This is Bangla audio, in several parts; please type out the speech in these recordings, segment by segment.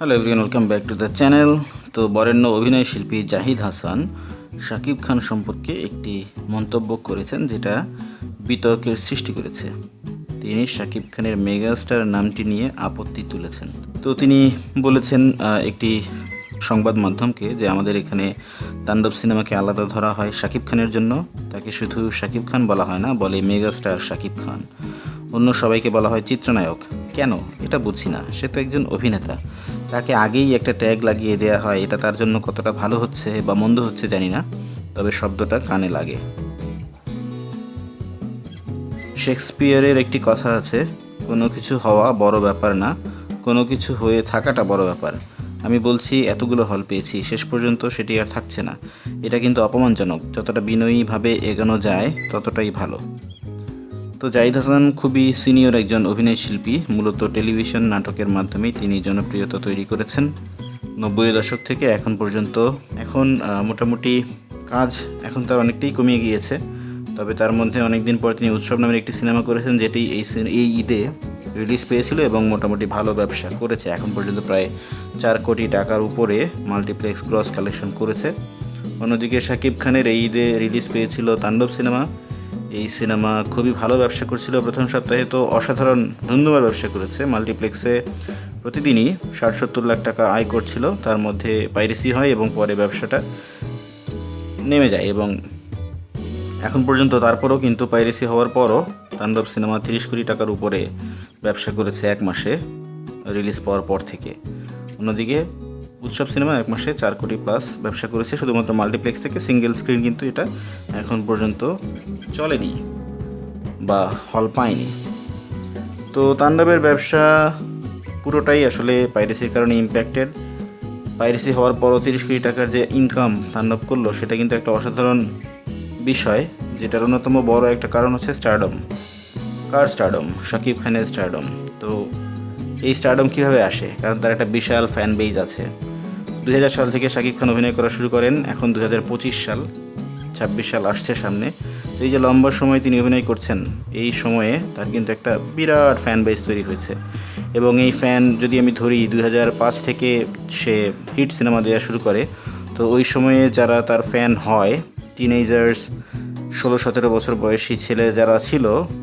Hello everyone, welcome back to the channel. তো বরেণ্য অভিনয় শিল্পী জাহিদ হাসান শাকিব খান সম্পর্কে একটি মন্তব্য করেছেন, যেটা বিতর্কের সৃষ্টি করেছে। তিনি শাকিব খানের মেগাস্টার নামটি নিয়ে আপত্তি তুলেছেন। তো তিনি বলেছেন একটি সংবাদ মাধ্যমকে যে আমাদের এখানে তাণ্ডব সিনেমাকে আলাদা ধরা হয় শাকিব খানের জন্য। তাকে শুধু শাকিব খান বলা হয় না, বলে মেগাস্টার শাকিব খান। অন্য সবাইকে বলা হয় চিত্রনায়ক। কেন? এটা বুঝি না। সে তো একজন অভিনেতা, তাকে আগেই একটা ট্যাগ লাগিয়ে দেওয়া হয়। এটা তার জন্য কতটা ভালো হচ্ছে বা মন্দ হচ্ছে জানি না, তবে শব্দটা কানে লাগে। শেক্সপিয়ারের একটি কথা আছে, কোনো কিছু হওয়া বড় ব্যাপার না, কোনো কিছু হয়ে থাকাটা বড় ব্যাপার। আমি বলছি এতগুলো হল পেয়েছি, শেষ পর্যন্ত সেটি আর থাকছে না। এটা কিন্তু অপমানজনক। যতটা বিনয়ীভাবে এগোনো যায় ততটাই ভালো। তো জাহিদ হাসান খুবই সিনিয়র একজন অভিনয় শিল্পী। মূলত টেলিভিশন নাটকের মাধ্যমেই তিনি জনপ্রিয়তা তৈরি করেছেন 90-এর দশক থেকে এখন পর্যন্ত। এখন মোটামুটি কাজ এখন তার অনেকটাই কমিয়ে গিয়েছে, তবে তার মধ্যে অনেকদিন পর তিনি উৎসব নামের একটি সিনেমা করেছেন, যেটি এই ঈদে রিলিজ পেয়েছিল এবং মোটামুটি ভালো ব্যবসা করেছে। এখন পর্যন্ত প্রায় 4 কোটি টাকার উপরে মাল্টিপ্লেক্স গ্রস কালেকশন করেছে। অন্যদিকে শাকিব খানের এই ঈদে রিলিজ পেয়েছিল তাণ্ডব সিনেমা। এই সিনেমা খুবই ভালো ব্যবসা করছিল। প্রথম সপ্তাহে তো অসাধারণ ধুমধুমার ব্যবসা করেছে। মাল্টিপ্লেক্সে প্রতিদিনই 60-70 লাখ টাকা আয় করছিল। তার মধ্যে পাইরেসি হয় এবং পরে ব্যবসাটা নেমে যায়। এবং এখন পর্যন্ত তারপরও কিন্তু পাইরেসি হওয়ার পরও তাণ্ডব সিনেমা 30 কোটি টাকার উপরে ব্যবসা করেছে এক মাসে রিলিজ পাওয়ার পর থেকে। অন্যদিকে উৎসব সিনেমা এক মাসে 4 কোটি প্লাস ব্যবসা করেছে শুধুমাত্র মাল্টিপ্লেক্স থেকে। সিঙ্গেল স্ক্রিন কিন্তু এটা এখন পর্যন্ত চলেনি বা হল পায়নি। তো তাণ্ডবের ব্যবসা পুরোটাই আসলে পাইরেসির কারণে ইম্প্যাক্টেড। পাইরেসি হওয়ার পরও 30 কোটি টাকার যে ইনকাম তাণ্ডব করলো, সেটা কিন্তু একটা অসাধারণ বিষয়, যেটার অন্যতম বড় একটা কারণ হচ্ছে স্টারডম। কার স্টারডম? শাকিব খানের স্টারডম। তো এই স্টারডম কীভাবে আসে? কারণ তার একটা বিশাল ফ্যান বেজ আছে। 2000 সাল থেকে শাকিব খান অভিনয় করা শুরু করেন, এখন 2025 সাল, 26 সাল আসছে সামনে। তো এই যে লম্বা সময় তিনি অভিনয় করছেন, এই সময়ে তার কিন্তু একটা বিরাট ফ্যান বেস তৈরি হয়েছে। এবং এই ফ্যান যদি আমি ধরি 2005 থেকে সে হিট সিনেমা দেওয়া শুরু করে, তো ওই সময়ে যারা তার ফ্যান হয়, টিনেজার্স, 16-17 বছর বয়সী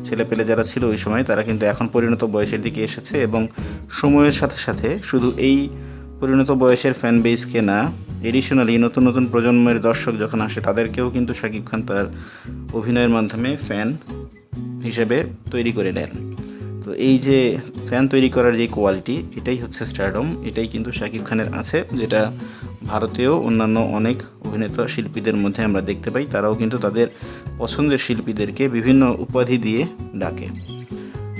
ছেলেপেলে যারা ছিল ওই সময়, তারা কিন্তু এখন পরিণত বয়সের দিকে এসেছে। এবং সময়ের সাথে সাথে শুধু এই পরিণত বয়সের ফ্যান বেসকে না, এডিশনালি নতুন নতুন প্রজন্মের দর্শক যখন আসে, তাদেরকেও কিন্তু শাকিব খান তার অভিনয়ের মাধ্যমে ফ্যান হিসেবে তৈরি করে নেন। তো এই যে ফ্যান তৈরি করার যে কোয়ালিটি, এটাই হচ্ছে স্টারডম। এটাই কিন্তু শাকিব খানের আছে, যেটা ভারতীয় অন্যান্য অনেক অভিনেতা শিল্পীদের মধ্যে আমরা দেখতে পাই। তারাও কিন্তু তাদের পছন্দের শিল্পীদেরকে বিভিন্ন উপাধি দিয়ে ডাকে।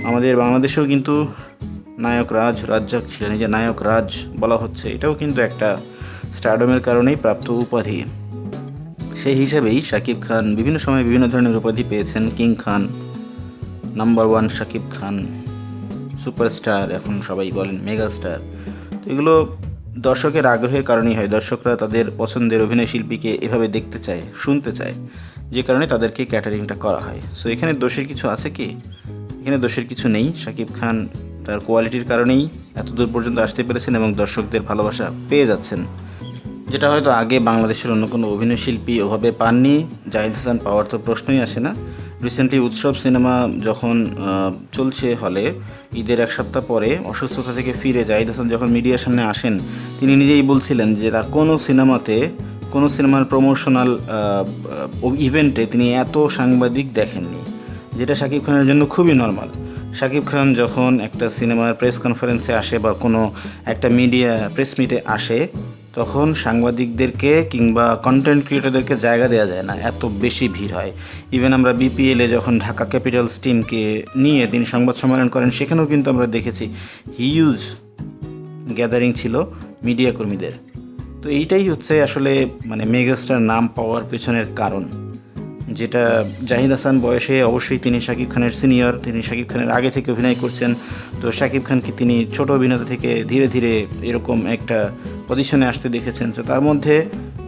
আমাদের বাংলাদেশেও কিন্তু নায়ক রাজ্জাক ছিলেন। এই যে নায়ক রাজ বলা হচ্ছে, এটাও কিন্তু একটা স্টারডমের কারণেই প্রাপ্ত উপাধি। সেই হিসাবেই শাকিব খান বিভিন্ন সময় বিভিন্ন ধরনের উপাধি পেয়েছেন। কিং খান, নাম্বার 1 শাকিব খান, সুপারস্টার, এখন সবাই বলেন মেগাস্টার। তো এগুলো দর্শকের আগ্রহের কারণেই হয়। দর্শকরা তাদের পছন্দের অভিনয় শিল্পীকে এভাবে দেখতে চায়, শুনতে চায়, যে কারণে তাদেরকে ক্যাটারিংটা করা হয়। সো এখানে দোষের কিছু আছে কি? এখানে দোষের কিছু নেই। শাকিব খান তার কোয়ালিটির কারণেই এত দূর পর্যন্ত আসতে পেরেছেন এবং দর্শকদের ভালোবাসা পেয়ে যাচ্ছেন, যেটা হয়তো আগে বাংলাদেশের অন্য কোনো অভিনয় শিল্পী ওভাবে পাননি। জাহিদ হাসান পাওয়ার তো প্রশ্নই আসে না। রিসেন্টলি উৎসব সিনেমা যখন চলছে হলে, ঈদের 1 সপ্তাহ পরে অসুস্থতা থেকে ফিরে জাহিদ হাসান যখন মিডিয়ার সামনে আসেন, তিনি নিজেই বলছিলেন যে তার কোনো সিনেমার প্রমোশনাল ইভেন্টে তিনি এত সাংবাদিক দেখেননি, যেটা শাকিব খানের জন্য খুবই নর্মাল। শাকিব খান যখন একটা সিনেমার প্রেস কনফারেন্সে আসে বা কোনো একটা মিডিয়া প্রেস মিটে আসে, তখন সাংবাদিকদেরকে কিংবা কন্টেন্ট ক্রিয়েটরদেরকে জায়গা দেওয়া যায় না, এত বেশি ভিড় হয়। ইভেন আমরা বিপিএলে যখন ঢাকা ক্যাপিটালস টিমকে নিয়ে তিনি সংবাদ সম্মেলন করেন, সেখানেও কিন্তু আমরা দেখেছি হিউজ গ্যাদারিং ছিল মিডিয়া কর্মীদের। তো এইটাই হচ্ছে আসলে মেগাস্টার নাম পাওয়ার পেছনের কারণ, যেটা জাহিদ হাসান বয়সে অবশ্যই তিনি শাকিব খানের সিনিয়র, তিনি শাকিব খানের আগে থেকে অভিনয় করছেন। তো শাকিব খানকে তিনি ছোট অভিনেতা থেকে ধীরে ধীরে এরকম একটা পজিশনে আসতে দেখেছেন। তো তার মধ্যে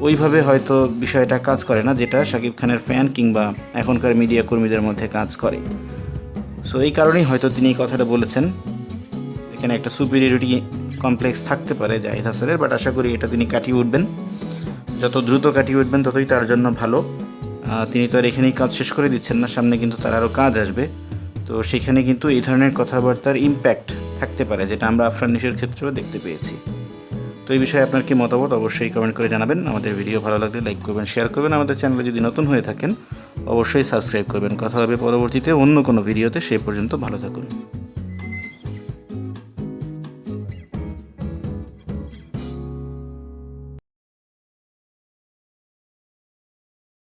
ওইভাবে হয়তো বিষয়টা কাজ করে না, যেটা শাকিব খানের ফ্যান কিংবা এখনকার মিডিয়া কর্মীদের মধ্যে কাজ করে। সো এই কারণেই হয়তো তিনি এই কথাটা বলেছেন। এখানে একটা সুপিরিয়রিটি কমপ্লেক্স থাকতে পারে জাহিদ হাসানের, বাট আশা করি এটা তিনি কাটিয়ে উঠবেন। যত দ্রুত কাটিয়ে উঠবেন ততই তার জন্য ভালো। তিনি তো আর এখানেই কাজ শেষ করে দিচ্ছেন না, সামনে কিন্তু তার আরও কাজ আসবে। তো সেখানে কিন্তু এই ধরনের কথাবার্তার ইম্প্যাক্ট থাকতে পারে, যেটা আমরা আফরান নিশোর ক্ষেত্রেও দেখতে পেয়েছি। তো এই বিষয়ে আপনার কি মতামত অবশ্যই কমেন্ট করে জানাবেন। আমাদের ভিডিও ভালো লাগলে লাইক করবেন, শেয়ার করবেন। আমাদের চ্যানেলে যদি নতুন হয়ে থাকেন অবশ্যই সাবস্ক্রাইব করবেন। কথা হবে পরবর্তীতে অন্য কোনো ভিডিওতে। সে পর্যন্ত ভালো থাকুন।